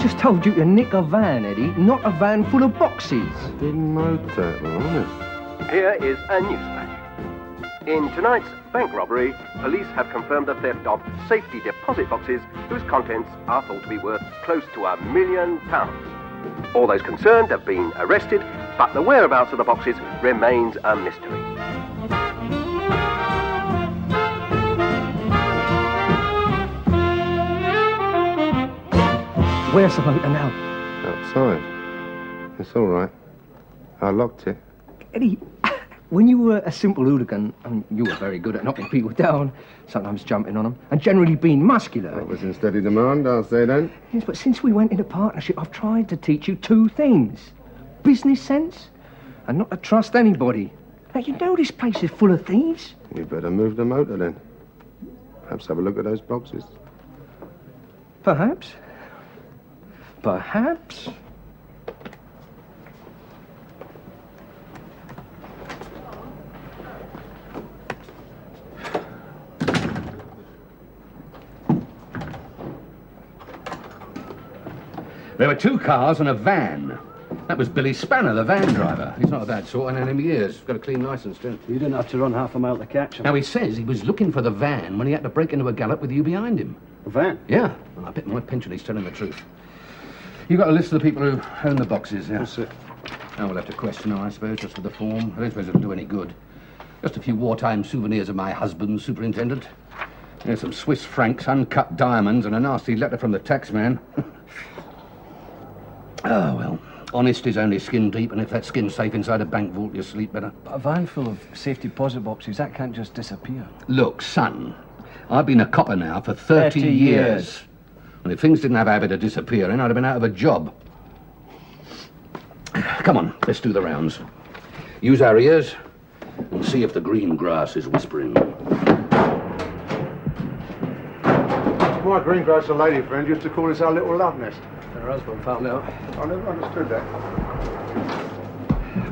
just told you to nick a van, Eddie, not a van full of boxes. Didn't know that, well, honest. Here is a newsflash. In tonight's bank robbery, police have confirmed the theft of safety deposit boxes whose contents are thought to be worth close to £1 million. All those concerned have been arrested, but the whereabouts of the boxes remains a mystery. Where's the motor now? Outside. It's all right. I locked it. Eddie, when you were a simple hooligan, I mean, you were very good at knocking people down, sometimes jumping on them, and generally being muscular. That was in steady demand, I'll say then. Yes, but since we went into partnership, I've tried to teach you two things. Business sense, and not to trust anybody. Now, you know this place is full of thieves. We better move the motor then. Perhaps have a look at those boxes. Perhaps. Perhaps. There were 2 cars and a van. That was Billy Spanner, the van driver. He's not a bad sort, and in years. Got a clean licence, too. You didn't have to run half a mile to catch him. Now, he says he was looking for the van when he had to break into a gallop with you behind him. A van? Yeah. Well, I bet my pension he's telling the truth. You got a list of the people who own the boxes, yeah? That's it. Now we'll have to question her, I suppose, just for the form. I don't suppose it'll do any good. Just a few wartime souvenirs of my husband, Superintendent. There's some Swiss francs, uncut diamonds, and a nasty letter from the taxman. Oh, well, honest is only skin deep, and if that skin's safe inside a bank vault, you sleep better. But a van full of safety deposit boxes, that can't just disappear. Look, son, I've been a copper now for 30 years. And if things didn't have a habit of disappearing, I'd have been out of a job. Come on, let's do the rounds. Use our ears and see if the green grass is whispering. My green grass, a lady friend, used to call this our little love nest. Her husband found out. I never understood that.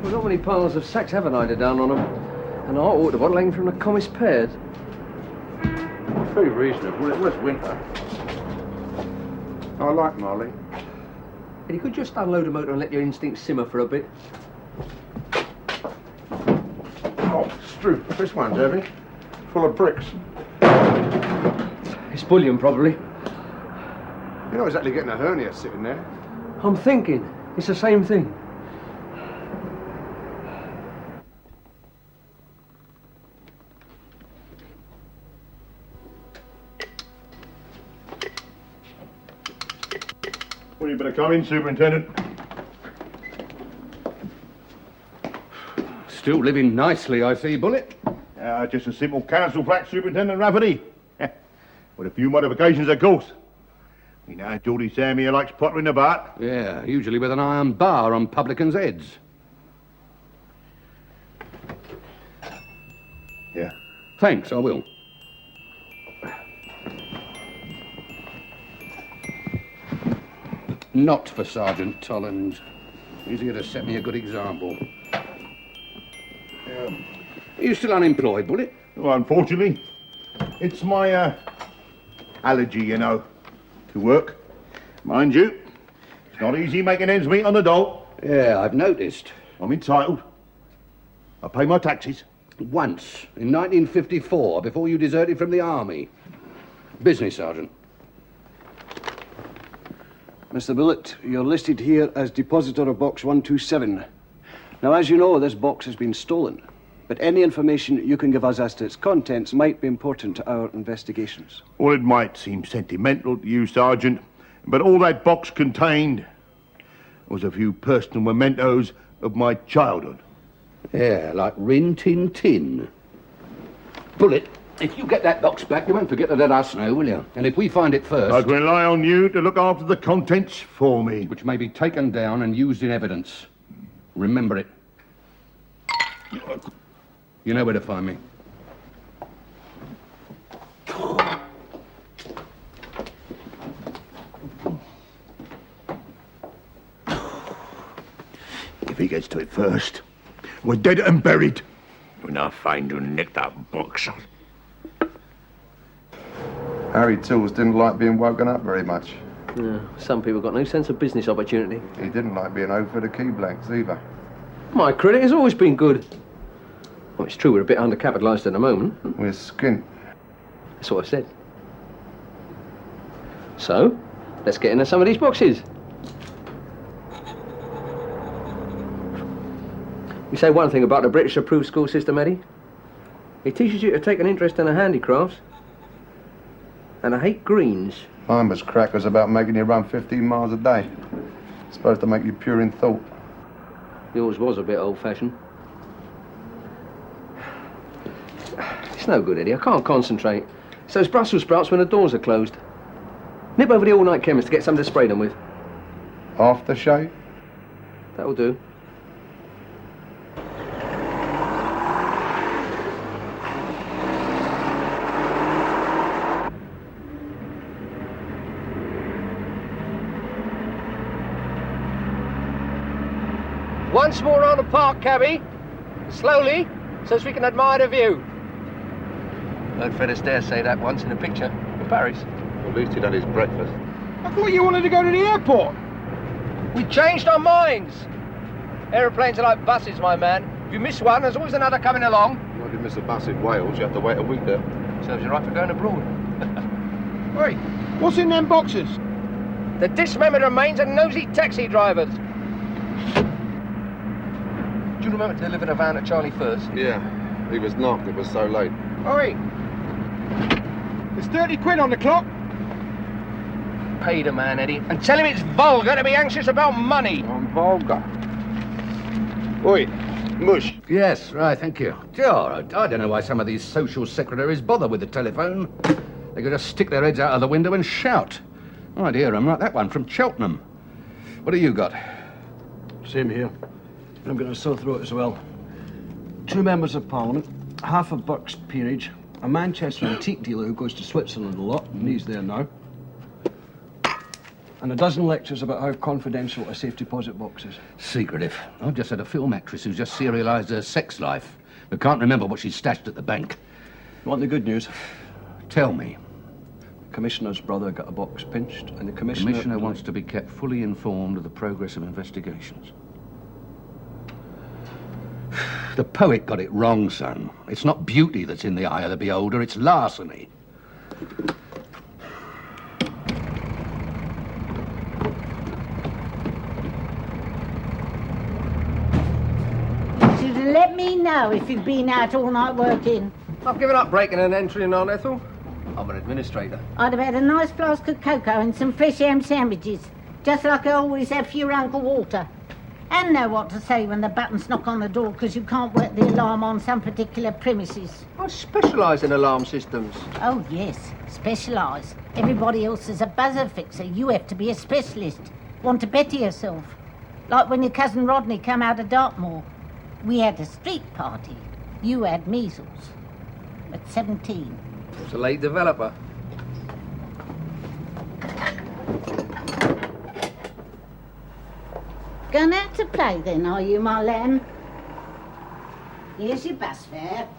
Well, not many piles of sacks have an eider down on them. And I ought to bottle hanging from the commis pairs. It's very reasonable. It was winter. I like Molly. And you could just unload the motor and let your instincts simmer for a bit. Oh, Stroop. This one's heavy. Full of bricks. It's bullion, probably. You're not exactly getting a hernia sitting there. I'm thinking. It's the same thing. Well, you better come in, Superintendent. Still living nicely, I see, Bullet. Just a simple council flat, Superintendent Rafferty. With a few modifications, of course. You know, Geordie Sam here likes pottering about. Yeah, usually with an iron bar on publicans' heads. Yeah. Thanks, I will. Not for Sergeant Tollins. He's here to set me a good example. Are you still unemployed, Bullet? Well, unfortunately, it's my, allergy, you know, to work. Mind you, it's not easy making ends meet on the dole. Yeah, I've noticed. I'm entitled. I pay my taxes. Once, in 1954, before you deserted from the army. Business, Sergeant. Mr. Bullet, you're listed here as depositor of box 127. Now, as you know, this box has been stolen. But any information you can give us as to its contents might be important to our investigations. Well, it might seem sentimental to you, Sergeant, but all that box contained was a few personal mementos of my childhood. Yeah, like Rin Tin Tin. Bullet, if you get that box back, you won't forget to let us know, will you? And if we find it first... I can rely on you to look after the contents for me. Which may be taken down and used in evidence. Remember it. You know where to find me. If he gets to it first, we're dead and buried. When I find you nick that box. Harry Tills didn't like being woken up very much. Yeah, some people got no sense of business opportunity. He didn't like being over for the key blanks either. My credit has always been good. Well, it's true we're a bit undercapitalised at the moment. We're skint. That's what I said. So, let's get into some of these boxes. You say one thing about the British approved school system, Eddie. It teaches you to take an interest in the handicrafts. And I hate greens. Mine was crackers about making you run 15 miles a day. It's supposed to make you pure in thought. Yours was a bit old-fashioned. It's no good, Eddie. I can't concentrate. It's those Brussels sprouts when the doors are closed. Nip over the all-night chemist to get something to spray them with. Aftershave? That'll do. Once more on the park, cabby. Slowly, so as we can admire the view. Heard Fred Astaire say that once in a picture in Paris. At least he'd had his breakfast. I thought you wanted to go to the airport. We changed our minds. Aeroplanes are like buses, my man. If you miss one, there's always another coming along. If you miss a bus in Wales, you have to wait a week there. Serves you right for going abroad. Hey, what's in them boxes? The dismembered remains of nosy taxi drivers. Do you remember delivering a van at Charlie First? Yeah, he was knocked. It was so late. Oi! There's 30 quid on the clock. Pay the man, Eddie, and tell him it's vulgar to be anxious about money. I'm vulgar. Oi, mush. Yes, right, thank you. Sure, I don't know why some of these social secretaries bother with the telephone. They could just stick their heads out of the window and shout. Oh dear, I'm like that one from Cheltenham. What have you got? Same here. I'm going to sore throat as well. 2 members of Parliament, half of Burke's peerage, a Manchester antique dealer who goes to Switzerland a lot, and he's there now, and a dozen lectures about how confidential a safe deposit box is. Secretive. I've just had a film actress who's just serialised her sex life, but can't remember what she stashed at the bank. You want the good news? Tell me. The Commissioner's brother got a box pinched, and the Commissioner... The Commissioner wants to be kept fully informed of the progress of investigations. The poet got it wrong, son. It's not beauty that's in the eye of the beholder, it's larceny. Should have let me know if you've been out all night working. I've given up breaking and entering, Aunt Ethel. I'm an administrator. I'd have had a nice flask of cocoa and some fresh ham sandwiches, just like I always have for your Uncle Walter. And know what to say when the buttons knock on the door because you can't work the alarm on some particular premises. I specialise in alarm systems. Oh, yes, specialise. Everybody else is a buzzer fixer. You have to be a specialist. Want to better yourself. Like when your cousin Rodney came out of Dartmoor. We had a street party. You had measles. At 17. It's a late developer. Going out to play then, are you, my lamb? Here's your bus fare.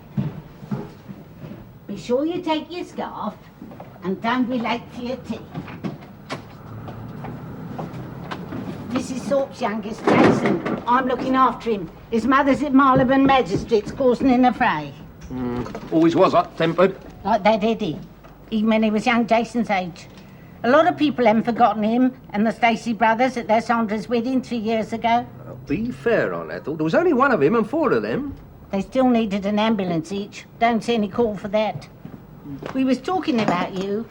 Be sure you take your scarf and don't be late for your tea. Mrs. Thorpe's youngest, Jason. I'm looking after him. His mother's at Marylebone Magistrates causing an affray. Always was hot-tempered. Like that Eddie, even when he was young Jason's age. A lot of people haven't forgotten him and the Stacey brothers at their Sandra's wedding 3 years ago. Be fair, Aunt Ethel. There was only one of him and 4 of them. They still needed an ambulance each. Don't see any call for that. We was talking about you.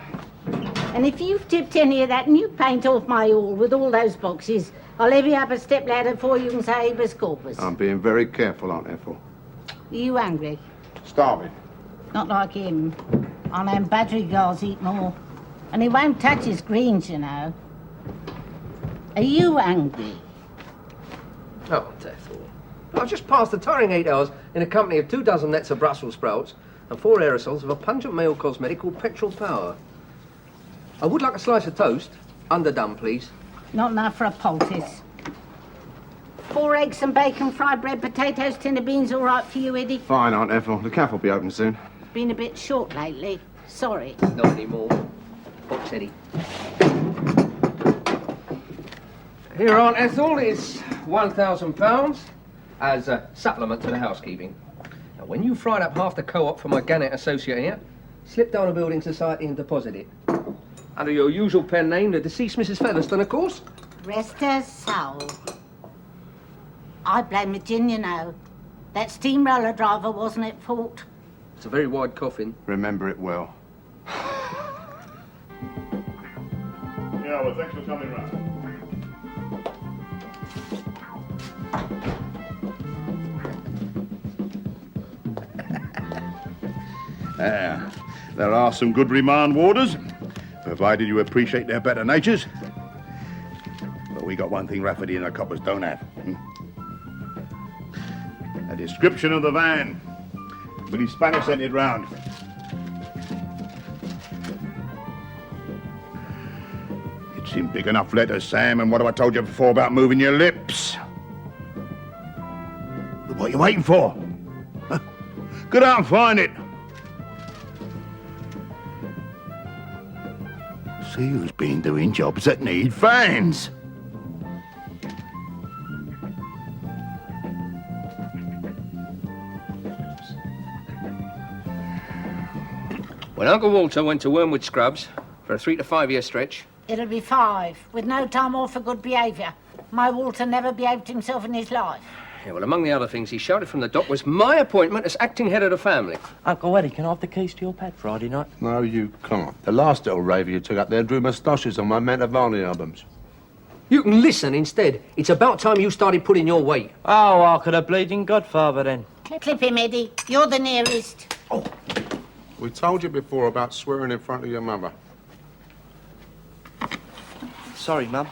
And if you've tipped any of that new paint off my hall with all those boxes, I'll levy up a step ladder before you can say habeas corpus. I'm being very careful, Aunt Ethel. Are you hungry? Starving. Not like him. I know budgerigars eat more. And he won't touch his greens, you know. Are you hungry? Oh, Aunt Ethel. I've just passed the tiring 8 hours in a company of 24 nets of Brussels sprouts and 4 aerosols of a pungent male cosmetic called petrol power. I would like a slice of toast. Underdone, please. Not enough for a poultice. 4 eggs, some bacon, fried bread, potatoes, tin of beans, all right for you, Eddie? Fine, Aunt Ethel. The cafe will be open soon. Been a bit short lately. Sorry. Not anymore. Box, Eddie. Here, Aunt Ethel, is £1,000 as a supplement to the housekeeping. Now, when you fried up half the co-op for my Gannett associate here, slip down a building society and deposit it. Under your usual pen name, the deceased Mrs. Featherstone, of course. Rest her soul. I blame Virginia now. That steamroller driver wasn't at fault. It's a very wide coffin. Remember it well. Yeah, well, thanks for coming round. There are some good remand warders, provided you appreciate their better natures. But we got one thing Rafferty and the coppers don't have. A description of the van. Billy Spanner sent it round. It's in big enough letters, Sam, and what have I told you before about moving your lips? What are you waiting for? Huh? Go out and find it. See who's been doing jobs that need fans. When Uncle Walter went to Wormwood Scrubs for a 3 to 5 year stretch... It'll be 5, with no time off for good behaviour. My Walter never behaved himself in his life. Yeah, well, among the other things he shouted from the dock was my appointment as acting head of the family. Uncle Eddie, can I have the keys to your pad Friday night? No, you can't. The last little raver you took up there drew moustaches on my Mantovani albums. You can listen instead. It's about time you started putting your weight. Oh, I could have bleeding godfather then. Clip him, Eddie. You're the nearest. Oh. We told you before about swearing in front of your mother. Sorry, Mum.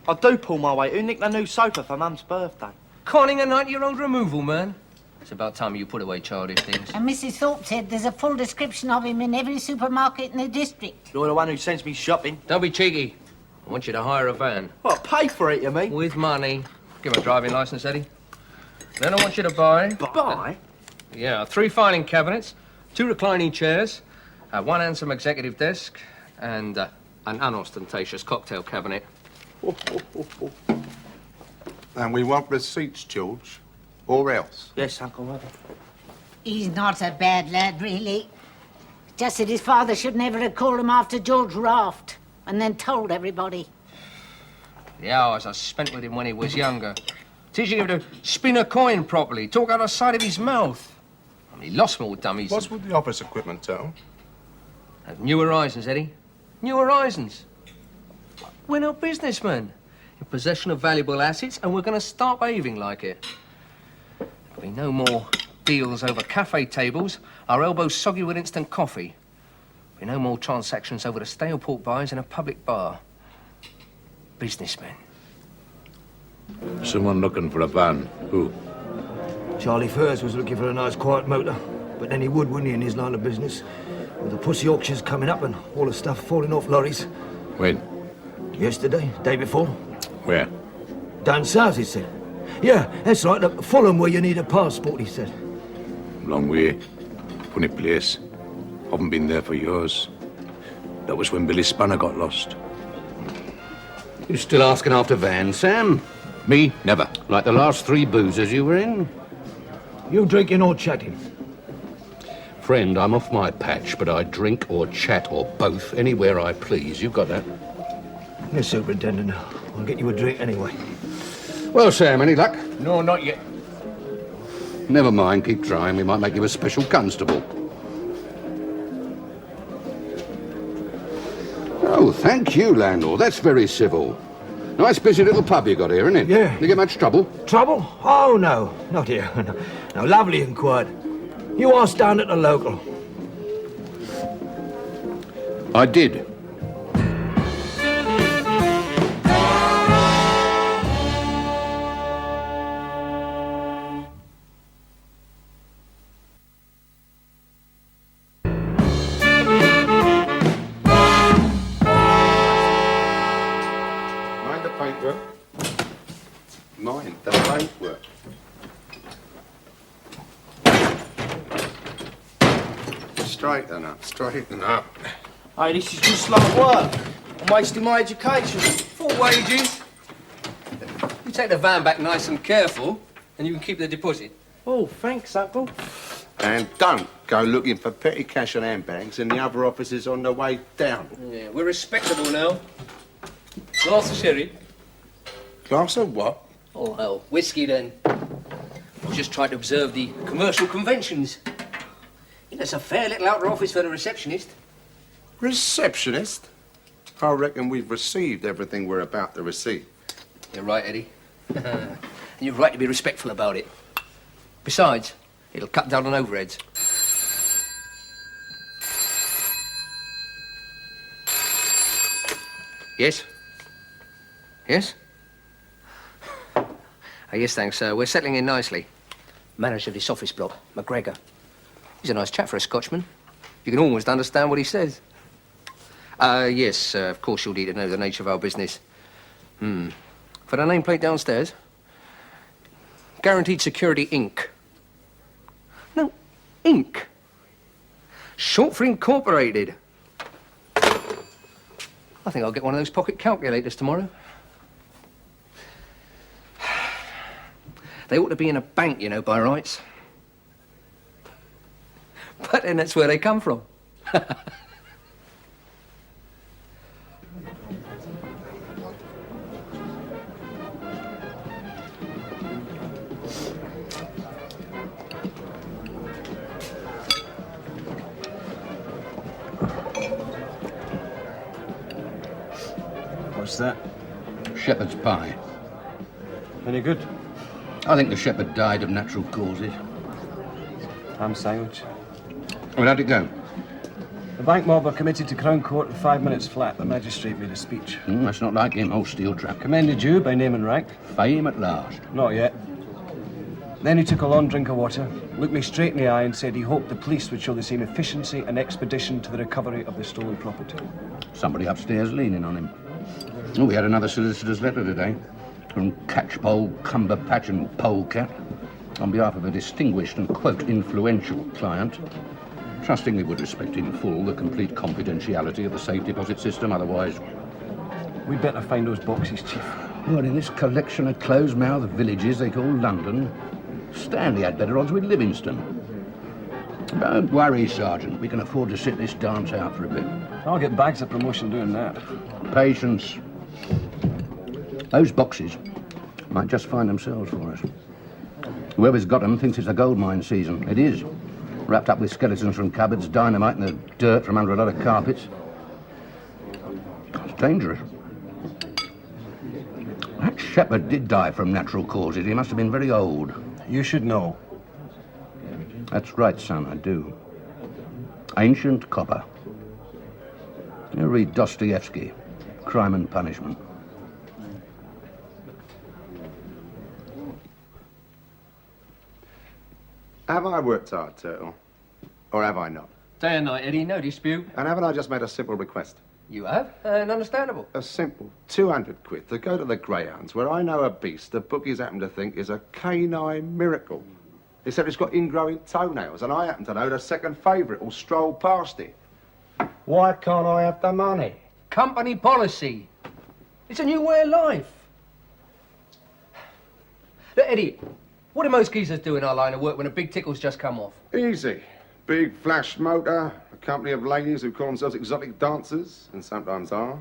I do pull my weight. Who nicked the new sofa for Mum's birthday? Conning a 90-year-old removal man. It's about time you put away childish things. And Mrs. Thorpe said there's a full description of him in every supermarket in the district. You're the one who sends me shopping. Don't be cheeky. I want you to hire a van. What, pay for it, you mean? With money. Give him a driving licence, Eddie. Then I want you to buy... Buy? Yeah, 3 filing cabinets, 2 reclining chairs, 1 handsome executive desk, and an unostentatious cocktail cabinet. And we want receipts, George, or else. Yes, Uncle Eddie. He's not a bad lad, really. Just that his father should never have called him after George Raft and then told everybody. The hours I spent with him when he was younger, teaching him to spin a coin properly, talk out of the side of his mouth. I mean, he lost more dummies. What's with the office equipment, Tom? New Horizons, Eddie. New Horizons. We're not businessmen. In possession of valuable assets, and we're going to start behaving like it. There'll be no more deals over cafe tables, our elbows soggy with instant coffee. There'll be no more transactions over the stale pork pies in a public bar. Businessmen. Someone looking for a van. Who? Charlie Furs was looking for a nice quiet motor, but then he would, wouldn't he, in his line of business? With the pussy auctions coming up and all the stuff falling off lorries. When? Yesterday, day before. Where? Down south, he said. Yeah, that's right, at Fulham, where you need a passport, he said. Long way. Funny place. Haven't been there for years. That was when Billy Spanner got lost. You still asking after Van, Sam? Me? Never. Like the last 3 boozers you were in? You drinking or chatting? Friend, I'm off my patch, but I drink or chat or both anywhere I please. You've got that? Yes, Superintendent. I'll get you a drink anyway. Well, Sam, any luck? No, not yet. Never mind, keep trying. We might make you a special constable. Oh, thank you, landlord. That's very civil. Nice busy little pub you got here, isn't it? Yeah. You get much trouble? Trouble? Oh, no. Not here. No, lovely and quiet. You asked down at the local. I did. Mind the paintwork? Mind the paintwork. Straighten up, straighten up. Hey, this is just like work. I'm wasting my education. For wages. you take the van back nice and careful, and you can keep the deposit. Oh, thanks, Uncle. And don't go looking for petty cash and handbags in the other offices on the way down. Yeah, we're respectable now. Glass of sherry. Glass of what? Oh, hell, whiskey then. I was just trying to observe the commercial conventions. You know, it's a fair little outer office for the receptionist. Receptionist? I reckon we've received everything we're about to receive. You're right, Eddie. And you're right to be respectful about it. Besides, it'll cut down on overheads. Yes? Yes? Yes, thanks, sir. We're settling in nicely. Manager of this office block, McGregor. He's a nice chap for a Scotchman. You can almost understand what he says. Yes, of course you'll need to know the nature of our business. For the nameplate downstairs, Guaranteed Security, Inc. No, Inc. Short for Incorporated. I think I'll get one of those pocket calculators tomorrow. They ought to be in a bank, you know, by rights. But then that's where they come from. What's that? Shepherd's pie. Any good? I think the shepherd died of natural causes. Ham sandwich. Well, how'd it go? The bank mob are committed to Crown Court in 5 minutes flat. The magistrate made a speech. That's not like him, old steel trap. Commended you by name and rank. Fame at last. Not yet. Then he took a long drink of water, looked me straight in the eye and said he hoped the police would show the same efficiency and expedition to the recovery of the stolen property. Somebody upstairs leaning on him. Oh, we had another solicitor's letter today from Catchpole, Cumberpatch and Polecat on behalf of a distinguished and, quote, influential client, trusting we would respect in full the complete confidentiality of the safe deposit system, otherwise... We'd better find those boxes, Chief. Well, in this collection of closed-mouthed villages they call London, Stanley had better odds with Livingston. Don't worry, Sergeant. We can afford to sit this dance out for a bit. I'll get bags of promotion doing that. Patience. Those boxes might just find themselves for us. Whoever's got them thinks it's a gold mine season. It is. Wrapped up with skeletons from cupboards, dynamite and the dirt from under a lot of carpets. It's dangerous. That shepherd did die from natural causes. He must have been very old. You should know. That's right, son, I do. Ancient copper. You read Dostoevsky, Crime and Punishment. Have I worked hard, Turtle? Or have I not? Day and night, Eddie, no dispute. And haven't I just made a simple request? You have, and understandable. A simple 200 quid to go to the Greyhounds, where I know a beast the bookies happen to think is a canine miracle. Except it's got ingrowing toenails, and I happen to know the second favourite will stroll past it. Why can't I have the money? Company policy. It's a new way of life. Look, Eddie, what do most geezers do in our line of work when a big tickle's just come off? Easy. Big flash motor, a company of ladies who call themselves exotic dancers, and sometimes are.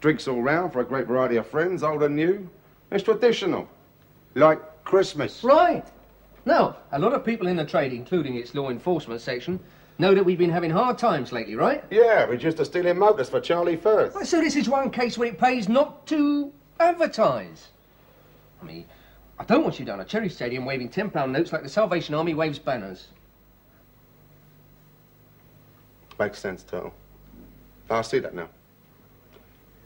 Drinks all round for a great variety of friends, old and new. It's traditional. Like Christmas. Right. Now, a lot of people in the trade, including its law enforcement section, know that we've been having hard times lately, right? Yeah, we're just stealing motors for Charlie Firth. Well, so this is one case where it pays not to advertise. I mean, I don't want you down at Cherry Stadium waving £10 notes like the Salvation Army waves banners. Makes sense, Turtle. I see that now.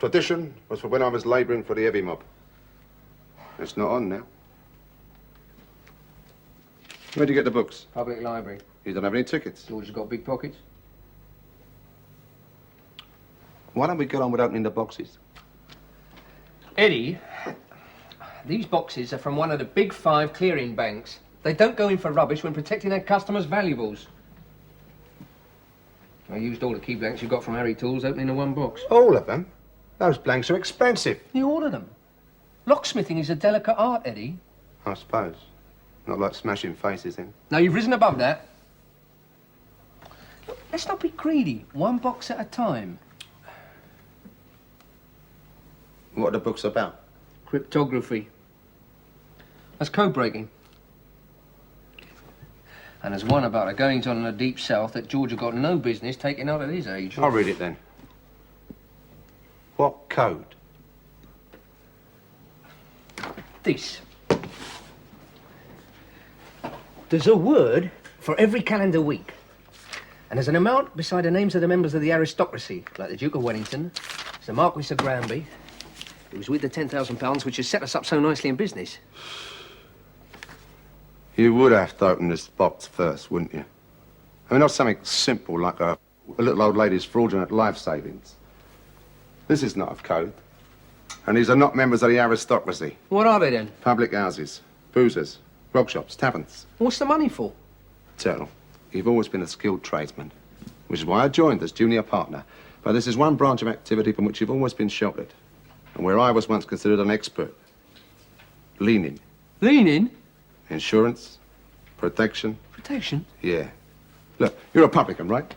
Tradition was for when I was labouring for the heavy mob. It's not on now. Where'd you get the books? Public library. You don't have any tickets. George has got big pockets. Why don't we get on with opening the boxes? Eddie, these boxes are from one of the big 5 clearing banks. They don't go in for rubbish when protecting their customers' valuables. I used all the key blanks you got from Harry Tools opening the one box. All of them? Those blanks are expensive. You ordered them. Locksmithing is a delicate art, Eddie. I suppose. Not like smashing faces in. Now, you've risen above that. Look, let's not be greedy. One box at a time. What are the books about? Cryptography. That's code breaking. And there's one about a goings-on in the Deep South that Georgia got no business taking out at his age. I'll read it then. What code? This. There's a word for every calendar week. And there's an amount beside the names of the members of the aristocracy, like the Duke of Wellington, the Marquis of Granby. It was with the £10,000 which has set us up so nicely in business. You would have to open this box first, wouldn't you? I mean, not something simple like a little old lady's fraudulent life savings. This is not of code. And these are not members of the aristocracy. What are they then? Public houses, boozers, grog shops, taverns. What's the money for? Eternal. You've always been a skilled tradesman, which is why I joined as junior partner. But this is one branch of activity from which you've always been sheltered, and where I was once considered an expert. Leaning. Leaning? Insurance, protection. Protection? Yeah. Look, you're a publican, right?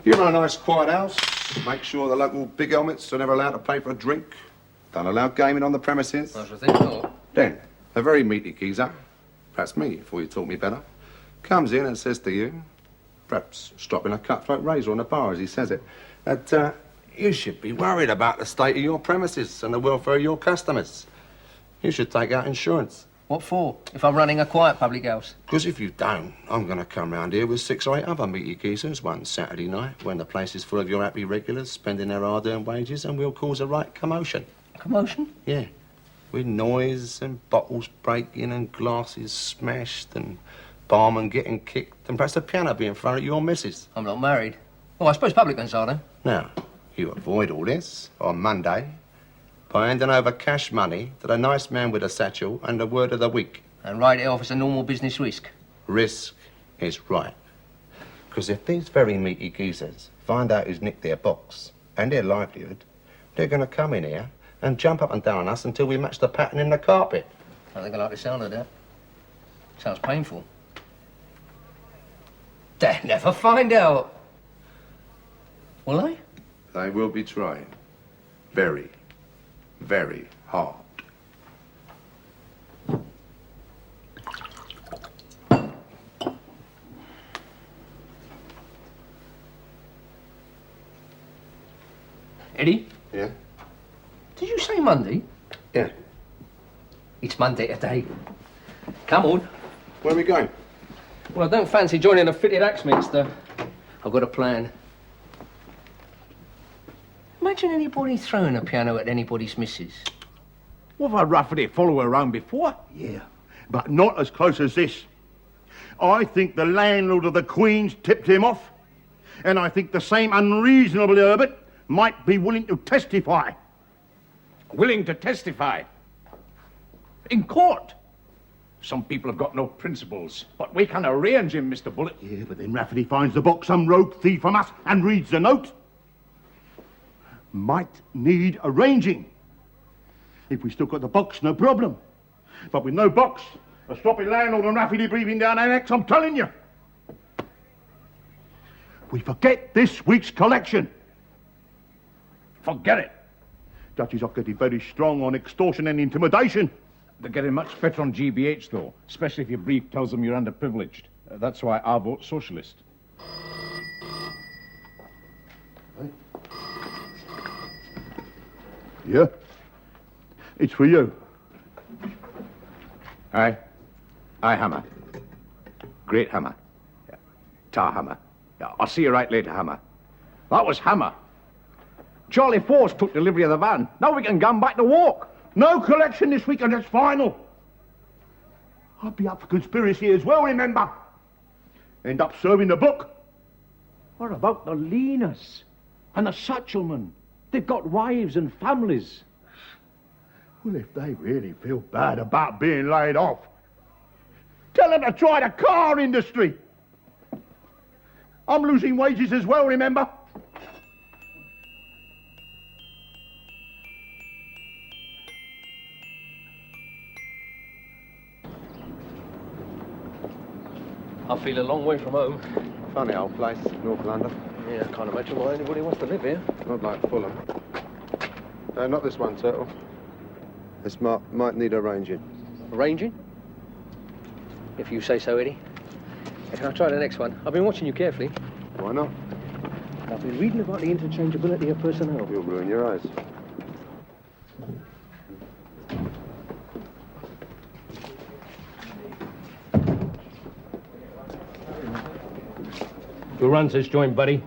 You run a nice quiet house, make sure the local big helmets are never allowed to pay for a drink, don't allow gaming on the premises. I should think not. Then, a very meaty geezer, perhaps me, before you taught me better, comes in and says to you, perhaps stropping a cutthroat razor on the bar as he says it, that you should be worried about the state of your premises and the welfare of your customers. You should take out insurance. What for, if I'm running a quiet public house? Because if you don't, I'm going to come round here with 6 or 8 other meaty geezers one Saturday night when the place is full of your happy regulars spending their hard-earned wages, and we'll cause a right commotion. Commotion? Yeah. With noise and bottles breaking and glasses smashed and barman getting kicked and perhaps the piano being thrown at your missus. I'm not married. Well, I suppose publicans are, then. Now, you avoid all this on Monday by handing over cash money to the nice man with a satchel and the word of the week. And write it off as a normal business risk. Risk is right. Because if these very meaty geezers find out who's nicked their box and their livelihood, they're going to come in here and jump up and down on us until we match the pattern in the carpet. I don't think I like the sound of that. Sounds painful. They'll never find out. Will they? They will be trying. Very, very hard. Eddie? Yeah? Did you say Monday? Yeah. It's Monday today. Come on. Where are we going? Well, I don't fancy joining a fitted Axminster. I've got a plan. Imagine anybody throwing a piano at anybody's missus. We've had Rafferty follow her around before. Yeah, but not as close as this. I think the landlord of the Queen's tipped him off, and I think the same unreasonable Herbert might be willing to testify. Willing to testify. In court. Some people have got no principles, but we can arrange him, Mr. Bullet. Yeah, but then Rafferty finds the box some rogue thief from us and reads the note. Might need arranging. If we still got the box, no problem. But with no box, a sloppy landlord and Rafferty breathing down our necks, I'm telling you. We forget this week's collection. Forget it. Dutchies are getting very strong on extortion and intimidation. They're getting much better on GBH, though, especially if your brief tells them you're underprivileged. That's why I vote socialist. Yeah? It's for you. Aye. Aye, Hammer. Great Hammer. Yeah. Tar Hammer. Yeah, I'll see you right later, Hammer. That was Hammer. Charlie Force took delivery of the van. Now we can go back to walk. No collection this week, and it's final. I'll be up for conspiracy as well, remember? End up serving the book. What about the Leaners and the Satchelmen? They've got wives and families. Well, if they really feel bad about being laid off, tell them to try the car industry. I'm losing wages as well, remember? I feel a long way from home. Funny old place, North London. Yeah, I can't imagine why anybody wants to live here. Not like Fulham. Not this one, Turtle. This might need arranging. Arranging? If you say so, Eddie. Yeah, can I try the next one? I've been watching you carefully. Why not? I've been reading about the interchangeability of personnel. You'll ruin your eyes. Who runs this joint, buddy?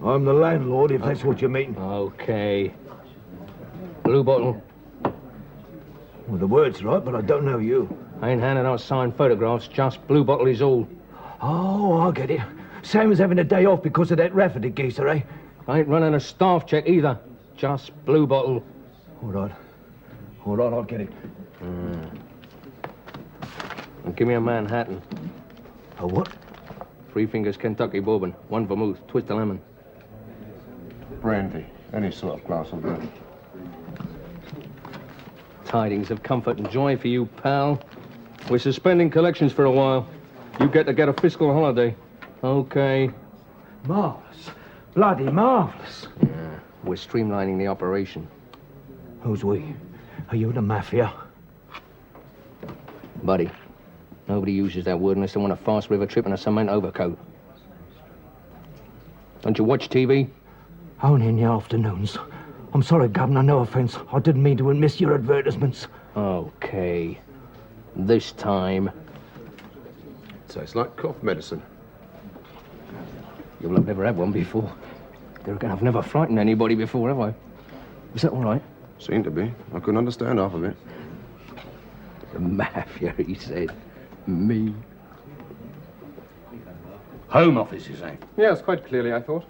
I'm the landlord, if that's what you mean. Okay. Blue Bottle. Well, the word's right, but I don't know you. I ain't handing out signed photographs, just Blue Bottle is all. Oh, I get it. Same as having a day off because of that Rafferty geezer, eh? I ain't running a staff check either. Just Blue Bottle. All right. All right, I'll get it. And give me a Manhattan. A what? 3 Fingers Kentucky Bourbon. 1 vermouth. Twist of lemon. Brandy. Any sort of glass will do. Tidings of comfort and joy for you, pal. We're suspending collections for a while. You get to get a fiscal holiday. Okay. Marvellous. Bloody marvellous. Yeah, we're streamlining the operation. Who's we? Are you the mafia? Buddy, nobody uses that word unless they want a fast river trip and a cement overcoat. Don't you watch TV? Only in the afternoons. I'm sorry, Governor, no offence. I didn't mean to miss your advertisements. Okay. This time. So it's like cough medicine. You'll have never had one before. There again, I've never frightened anybody before, have I? Is that all right? Seemed to be. I couldn't understand half of it. The mafia, he said. Me. Home Office, you say? Yes, quite clearly, I thought.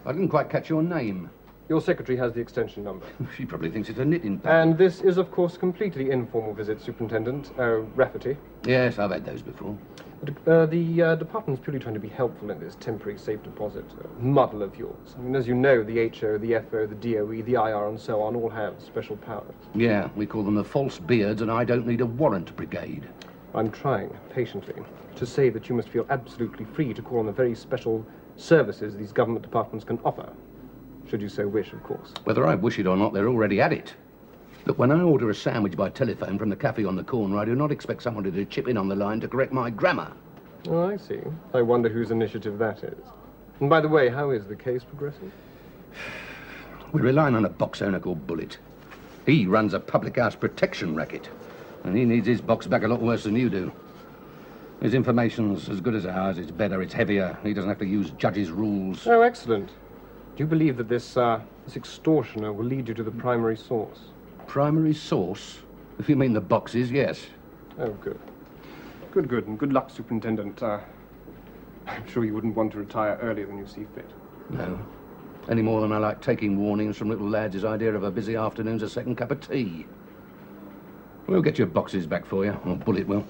I didn't quite catch your name. Your secretary has the extension number. She probably thinks it's a knitting pattern. And this is, of course, completely informal visit, Superintendent Rafferty. Yes, I've had those before. The department's purely trying to be helpful in this temporary safe deposit muddle of yours. I mean, as you know, the HO, the FO, the DOE, the IR, and so on all have special powers. Yeah, we call them the false beards, and I don't need a warrant brigade. I'm trying, patiently, to say that you must feel absolutely free to call on the very special services these government departments can offer. Should you so wish, of course. Whether I wish it or not, they're already at it. Look, when I order a sandwich by telephone from the cafe on the corner, I do not expect somebody to chip in on the line to correct my grammar. Oh, I see. I wonder whose initiative that is. And by the way, how is the case progressing? We're relying on a box owner called Bullet. He runs a public house protection racket, and he needs his box back a lot worse than you do. His information's as good as ours. It's better, it's heavier. He doesn't have to use judges' rules. Oh, excellent. Do you believe that this extortioner will lead you to the primary source? Primary source? If you mean the boxes, yes. Oh, good. Good, and good luck, Superintendent. I'm sure you wouldn't want to retire earlier than you see fit. No. Any more than I like taking warnings from little lads' idea of a busy afternoon's a second cup of tea. We'll get your boxes back for you, or Bullet will.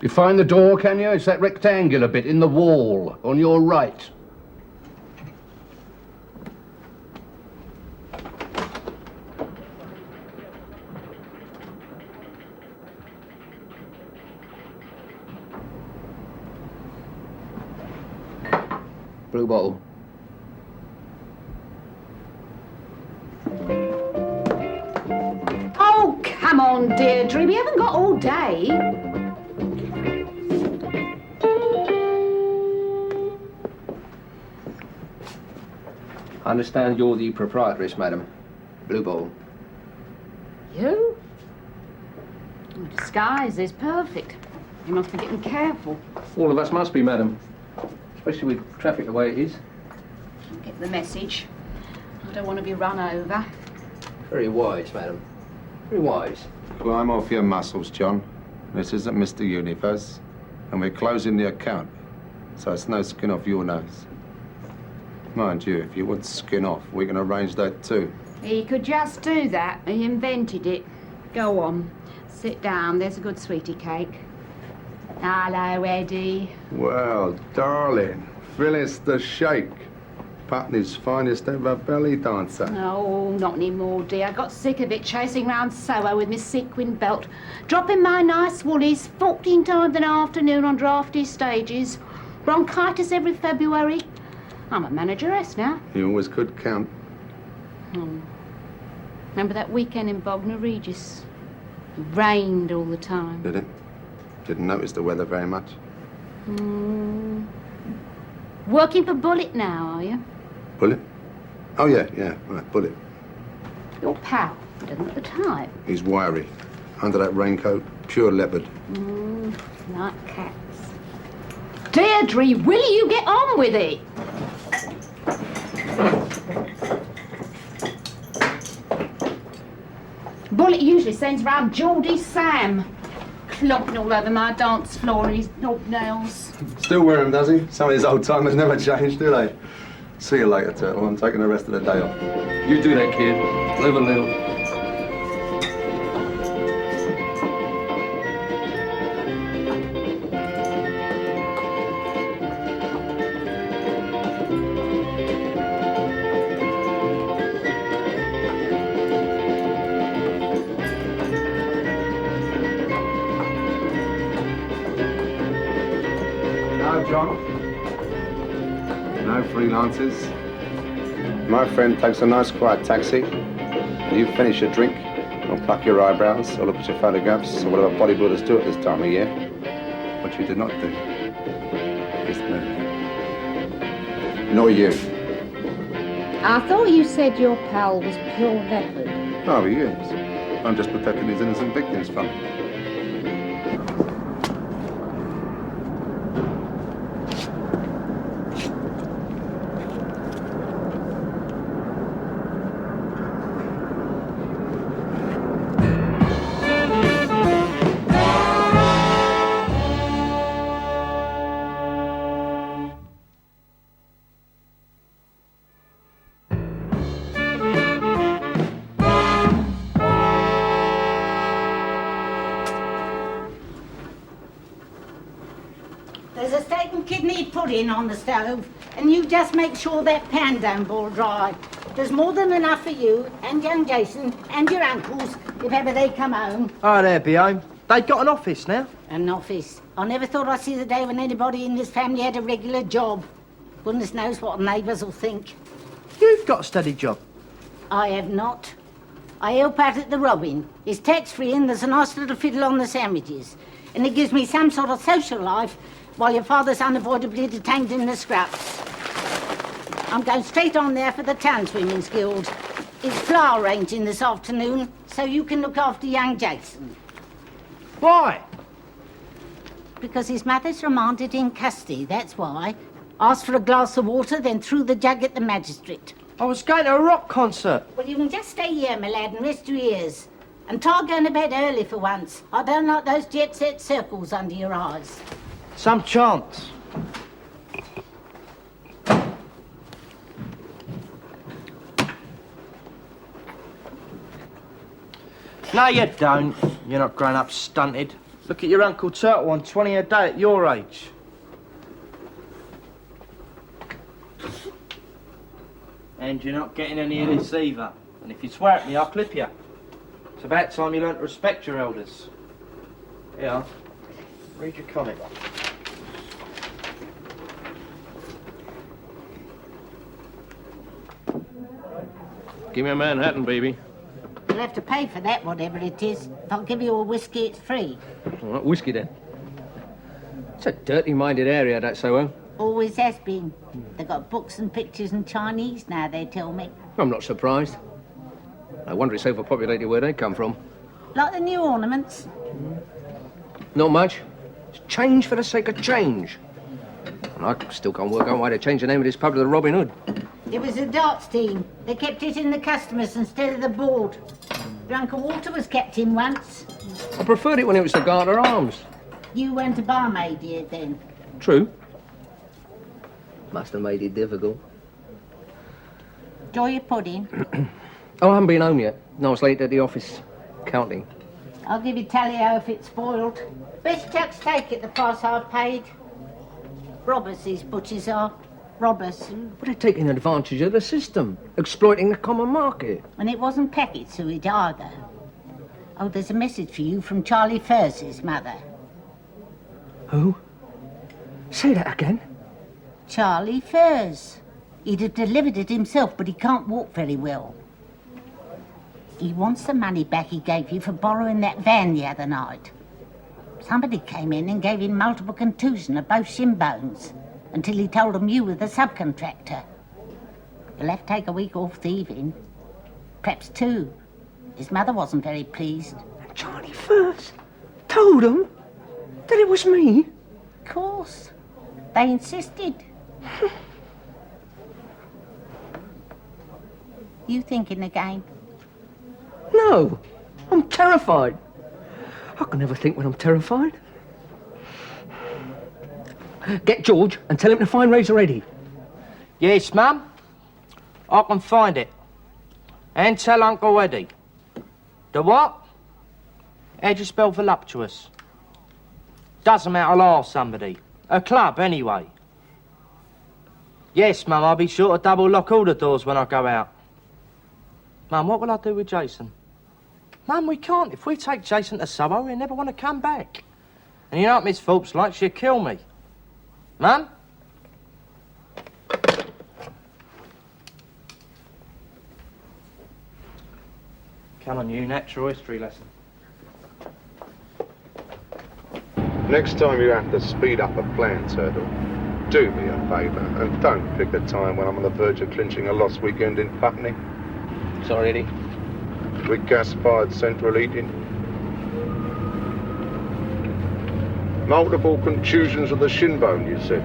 You find the door, can you? It's that rectangular bit in the wall, on your right. Blue Bottle. Oh, come on, Deirdre. We haven't got all day. I understand you're the proprietress, madam. Blue Bottle. You? Your disguise is perfect. You must be getting careful. All of us must be, madam. Especially with traffic the way it is. I get the message. I don't want to be run over. Very wise, madam. Very wise. Climb off your muscles, John. This isn't Mr. Universe, and we're closing the account, so it's no skin off your nose. Mind you, if you want skin off, we can arrange that too. He could just do that. He invented it. Go on. Sit down. There's a good sweetie cake. Hello, Eddie. Well, darling, Phyllis the Shake. Putney's finest ever belly dancer. Oh, not anymore, dear. I got sick of it chasing round Soho with my sequin belt, dropping my nice woolies 14 times an afternoon on drafty stages, bronchitis every February. I'm a manageress now. You always could count. Remember that weekend in Bognor Regis? It rained all the time. Did it? Didn't notice the weather very much. Working for Bullet now, are you? Bullet? Oh, yeah, right, Bullet. Your pal doesn't at the time. He's wiry. Under that raincoat, pure leopard. Like cats. Deirdre, will you get on with it? Bullet usually sends round Geordie Sam, clomping all over my dance floor in his knob nails. Still wear him, does he? Some of his old timers never change, do they? See you later, Turtle. I'm taking the rest of the day off. You do that, kid. Live a little. John. No freelancers. My friend takes a nice quiet taxi, and you finish your drink, or pluck your eyebrows, or look at your photographs, or whatever bodybuilders do at this time of year. What you did not do is move. Nor you. I thought you said your pal was pure leopard. Oh, he is. I'm just protecting his innocent victims from him. There's a steak and kidney pudding on the stove, and you just make sure that pan don't boil dry. There's more than enough for you and young Jason and your uncles if ever they come home. Oh, they'll be home. They've got an office now. An office? I never thought I'd see the day when anybody in this family had a regular job. Goodness knows what neighbours will think. You've got a steady job. I have not. I help out at the Robin. It's tax-free and there's a nice little fiddle on the sandwiches. And it gives me some sort of social life while your father's unavoidably detained in the scraps. I'm going straight on there for the Townswomen's Guild. It's flower arranging this afternoon, so you can look after young Jason. Why? Because his mother's remanded in custody, that's why. Asked for a glass of water, then threw the jug at the magistrate. I was going to a rock concert. Well, you can just stay here, my lad, and rest your ears. And try going to bed early for once. I don't like those jet-set circles under your eyes. Some chance. No, you don't. You're not grown up stunted. Look at your Uncle Turtle on 20 a day at your age. And you're not getting any of this either. And if you swear at me, I'll clip you. It's about time you learnt to respect your elders. Here, read your comic. Give me a Manhattan, baby. You'll have to pay for that, whatever it is. If I'll give you a whiskey, it's free. All right, whiskey then. It's a dirty-minded area, that Soho. Always has been. They've got books and pictures in Chinese now, they tell me. I'm not surprised. I wonder it's overpopulated where they come from. Like the new ornaments. Not much. It's change for the sake of change. And I still can't work out why they changed the name of this pub to the Robin Hood. It was a darts team. They kept it in the customers instead of the board. Your Uncle Walter was kept in once. I preferred it when it was the Garter Arms. You weren't a barmaid here then. True. Must have made it difficult. Enjoy your pudding. Oh, I haven't been home yet. No, I was late at the office. Counting. I'll give you tally-ho if it's spoiled. Best chuck steak at the price I've paid. Robbers, these butchers are. robbers. But they're taking advantage of the system, exploiting the common market. And it wasn't packet sewage either. Oh, there's a message for you from Charlie Furze's mother. Who? Say that again. Charlie Furze. He'd have delivered it himself, but he can't walk very well. He wants the money back he gave you for borrowing that van the other night. Somebody came in and gave him multiple contusion of both shin bones until he told them you were the subcontractor. He'll have to take a week off thieving. Perhaps 2. His mother wasn't very pleased. And Charlie Furze told them that it was me? Of course. They insisted. You thinking again? No, I'm terrified. I can never think when I'm terrified. Get George and tell him to find Razor Eddie. Yes, Mum. I can find it. And tell Uncle Eddie. The what? How'd you spell voluptuous? Doesn't matter, I'll ask somebody. A club, anyway. Yes, Mum, I'll be sure to double lock all the doors when I go out. Mum, what will I do with Jason? Mum, we can't. If we take Jason to Soho, he'll never want to come back. And you know what Miss Phelps like? She'll kill me. Mum? Come on, you natural history lesson. Next time you have to speed up a plan, Turtle, do me a favour and don't pick a time when I'm on the verge of clinching a lost weekend in Putney. Sorry, Eddie. With gas-fired central heating. Multiple contusions of the shin bone, you said.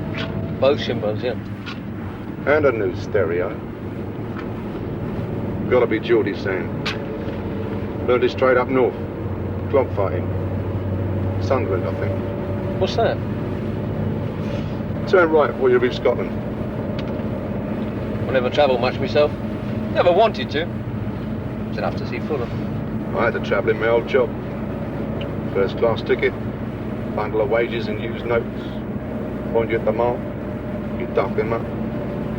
Both shin bones, yeah. And a new stereo. Gotta be Geordie Sand. Learned it straight up north. Club fighting. Sunderland, I think. What's that? Turn right before you reach Scotland. I never travelled much myself. Never wanted to. It's enough to see Fulham. I had to travel in my old job. First class ticket, bundle of wages and used notes. Find you at the mall, you duff them up,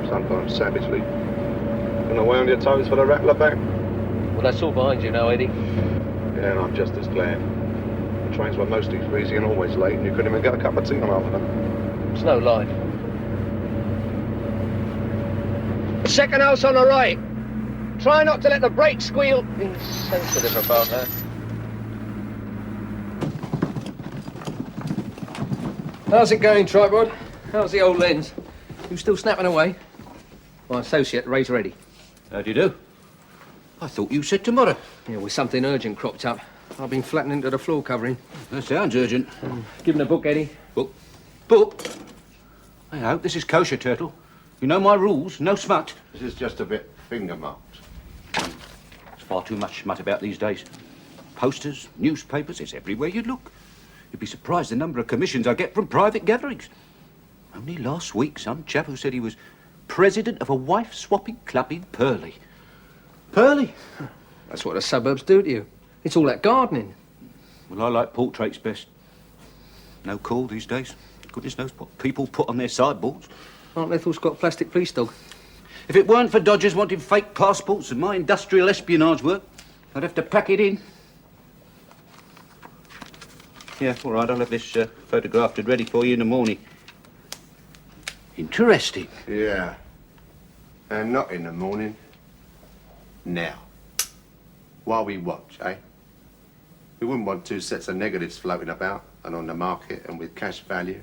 sometimes savagely. And away on your toes for the rattler back. Well, that's all behind you now, Eddie. Yeah, and I'm just as glad. The trains were mostly freezing and always late, and you couldn't even get a cup of tea on half of them. It's no life. Second house on the right. Try not to let the brake squeal. Being sensitive about that. How's it going, Tripod? How's the old lens? You still snapping away? My associate, Razor Eddie. How do you do? I thought you said tomorrow. Yeah, well, something urgent cropped up. I've been flattening into the floor covering. That sounds urgent. Give him a book, Eddie. Book? Book? I hope this is kosher, Turtle. You know my rules, no smut. This is just a bit finger-marked. There's far too much smut about these days. Posters, newspapers, it's everywhere you look. You'd be surprised the number of commissions I get from private gatherings. Only last week, some chap who said he was president of a wife-swapping club in Purley. Purley? That's what the suburbs do to you. It's all that gardening. Well, I like portraits best. No call these days. Goodness knows what people put on their sideboards. Aunt Ethel's got a plastic police dog. If it weren't for Dodgers wanting fake passports and my industrial espionage work, I'd have to pack it in. Yeah, all right, I'll have this photographed and ready for you in the morning. Interesting. Yeah. And not in the morning. Now. While we watch, eh? We wouldn't want 2 sets of negatives floating about and on the market and with cash value.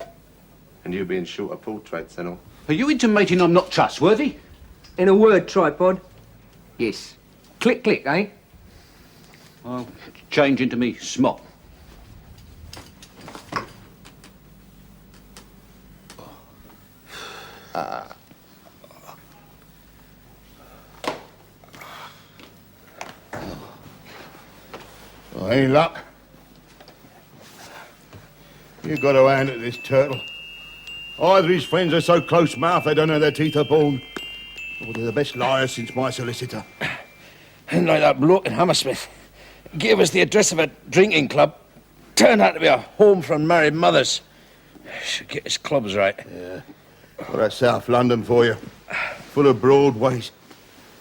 And you being short of portraits and all. Are you intimating I'm not trustworthy? In a word, Tripod. Yes. Click, click, eh? I'll change into me smock. Well, any luck? You got a hand at this, Turtle. Either his friends are so close-mouthed they don't know their teeth are born, or they're the best liars since my solicitor. And like that bloke in Hammersmith. Gave us the address of a drinking club. Turned out to be a home for unmarried mothers. Should get his clubs right. Yeah. Well, that's South London for you. Full of broadways.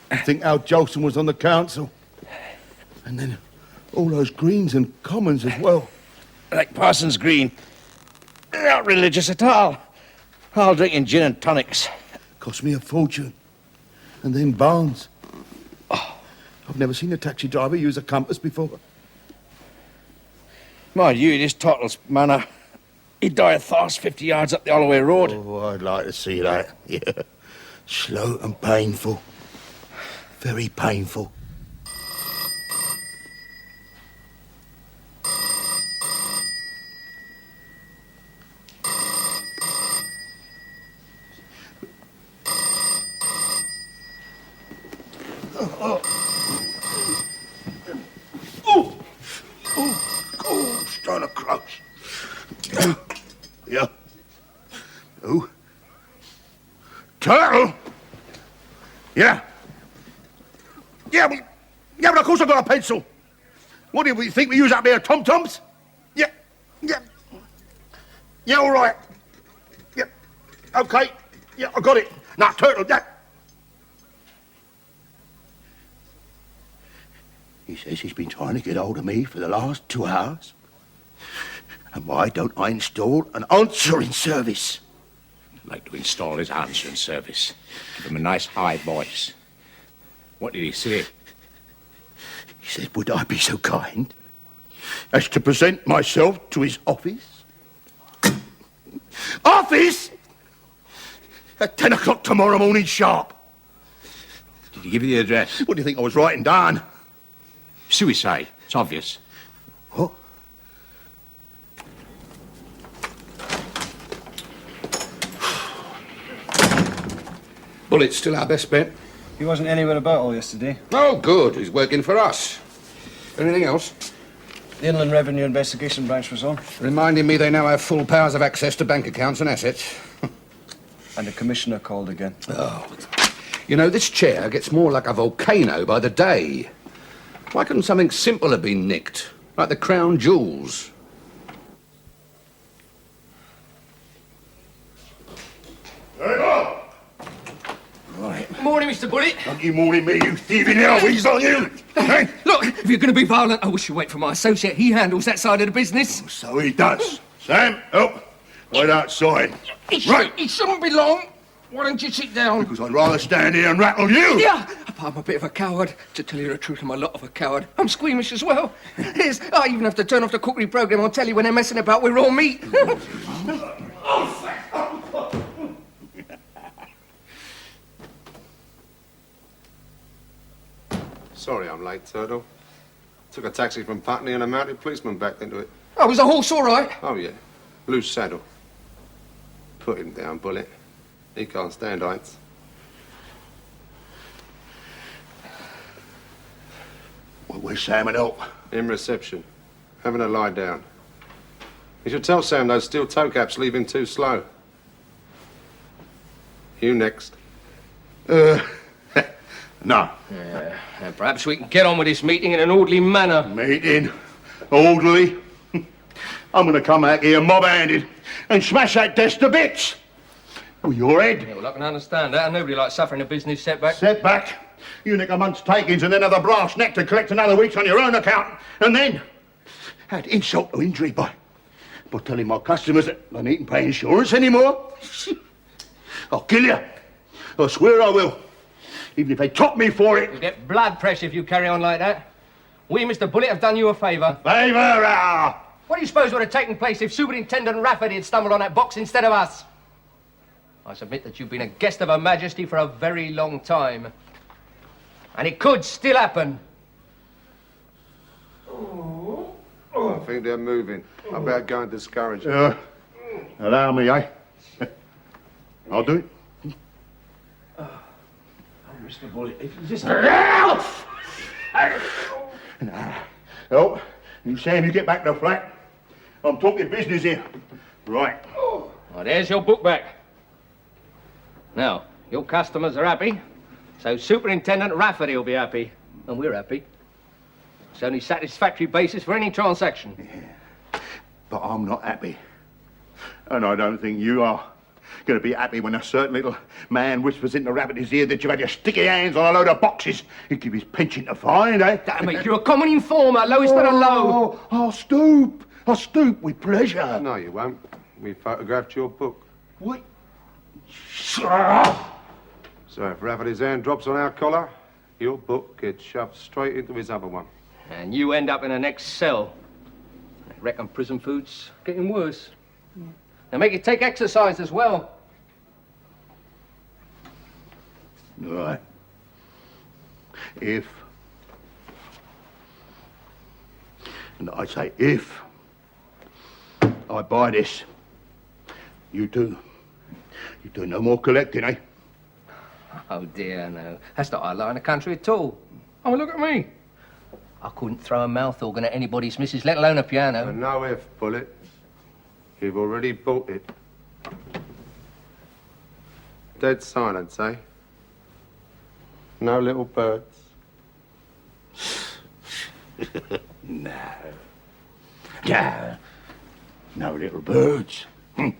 I think Al Jolson was on the council. And then all those greens and commons as well. Like Parsons Green. Not religious at all. All drinking gin and tonics. Cost me a fortune. And then Barnes. Oh, I've never seen a taxi driver use a compass before. Mind you, this Tottle's manor. He'd die of thirst 50 yards up the Holloway Road. Oh, I'd like to see that. Yeah. Slow and painful. Very painful. Trying to crouch. Yeah. Who? Turtle? Yeah. Yeah, but of course I've got a pencil. What do you think we use up here, tom-toms? Yeah, all right. Yeah, okay. Yeah, I got it. Now, Turtle, yeah. He says he's been trying to get hold of me for the last 2 hours. And why don't I install an answering service? I'd like to install his answering service. Give him a nice high voice. What did he say? He said, would I be so kind as to present myself to his office? Office? At 10 o'clock tomorrow morning sharp. Did he give you the address? What do you think I was writing down? Suicide. It's obvious. What? Bullet's still our best bet. He wasn't anywhere about all yesterday. Oh, good. He's working for us. Anything else? The Inland Revenue Investigation Branch was on. Reminding me they now have full powers of access to bank accounts and assets. And the Commissioner called again. Oh. You know, this chair gets more like a volcano by the day. Why couldn't something simple have been nicked? Like the crown jewels? Morning, Mr. Bullet. Don't you morning me, you thieving Eloise, on you! Hey? Look, if you're going to be violent, I wish you'd wait for my associate. He handles that side of the business. So he does. Sam, help. Wait outside. It shouldn't be long. Why don't you sit down? Because I'd rather stand here and rattle you. Yeah, I'm a bit of a coward. To tell you the truth, I'm a lot of a coward. I'm squeamish as well. Here's, I even have to turn off the cookery programme on telly when they're messing about with raw meat. Sorry I'm late, Turtle. Took a taxi from Putney and a mounted policeman backed into it. Oh, was the horse all right? Oh, yeah. Loose saddle. Put him down, Bullet. He can't stand heights. Well, where's Sam and help? In reception. Having a lie down. You should tell Sam those steel toe caps leave him too slow. You next. No. Yeah, perhaps we can get on with this meeting in an orderly manner. Meeting? Orderly? I'm going to come out here mob-handed and smash that desk to bits. With your head. Yeah, well, I can understand that. Nobody likes suffering a business setback. Setback? You nick a month's takings and then have a brass neck to collect another week's on your own account. And then add insult to injury by telling my customers that they needn't pay insurance anymore. I'll kill you. I swear I will. Even if they top me for it. You'll get blood pressure if you carry on like that. We, Mr. Bullet, have done you a favour. Favour? What do you suppose would have taken place if Superintendent Rafferty had stumbled on that box instead of us? I submit that you've been a guest of Her Majesty for a very long time. And it could still happen. I think they're moving. I better go and discourage them. Allow me, eh? I'll do it. Mr. Bullet, if you just... Oh, you Sam, you get back to the flat. I'm talking business here. Right. Well, there's your book back. Now, your customers are happy, so Superintendent Rafferty will be happy, and we're happy. It's the only satisfactory basis for any transaction. Yeah. But I'm not happy. And I don't think you are. Going to be happy when a certain little man whispers into Rafferty's ear that you've had your sticky hands on a load of boxes. He'd give his pension to find, eh? That'll make you a common informer, lowest of the low. I'll stoop. I'll stoop with pleasure. No, you won't. We photographed your book. What? So if Rafferty's hand drops on our collar, your book gets shoved straight into his other one. And you end up in the next cell. I reckon prison food's getting worse. They make you take exercise as well. Right. If, and I say if, I buy this, you do no more collecting, eh? Oh dear, no. That's not our line of country at all. Oh, look at me. I couldn't throw a mouth organ at anybody's missus, let alone a piano. And no if, Bullet. You've already bought it. Dead silence, eh? No little birds. No. No. No little birds. Live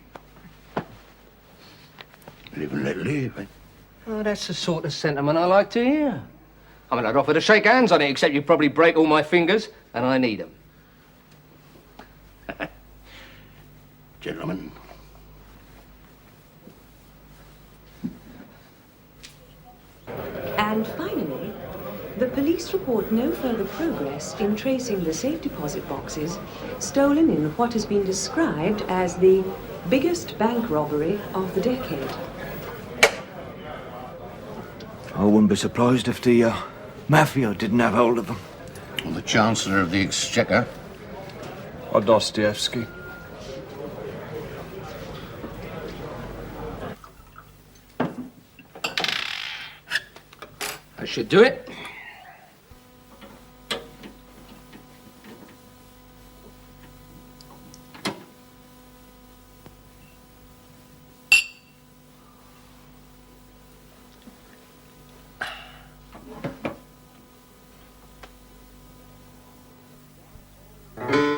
and let live, eh? Oh, that's the sort of sentiment I like to hear. I mean, I'd offer to shake hands on it, except you'd probably break all my fingers, and I need them. Gentlemen. And finally, the police report no further progress in tracing the safe deposit boxes stolen in what has been described as the biggest bank robbery of the decade. I wouldn't be surprised if the Mafia didn't have hold of them. Well, the Chancellor of the Exchequer. Or Dostoevsky. I should do it.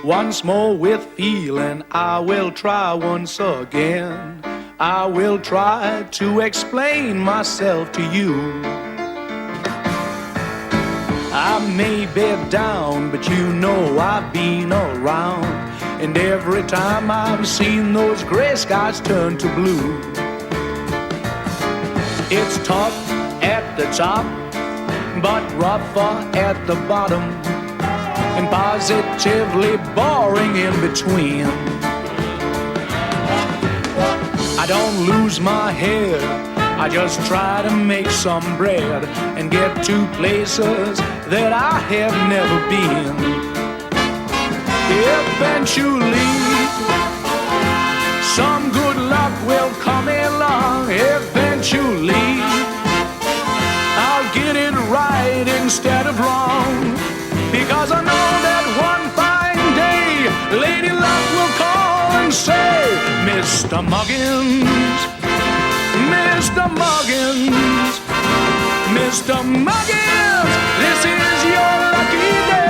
Once more with feeling, I will try once again. I will try to explain myself to you. I may be down, but you know I've been around. And every time I've seen those gray skies turn to blue. It's tough at the top, but rougher at the bottom. And positively boring in between. I don't lose my head, I just try to make some bread and get to places that I have never been. Eventually, some good luck will come along. Eventually, I'll get it right instead of wrong. Because I know that one fine day, Lady Luck will call and say, Mr. Muggins, Mr. Muggins, Mr. Muggins, this is your lucky day.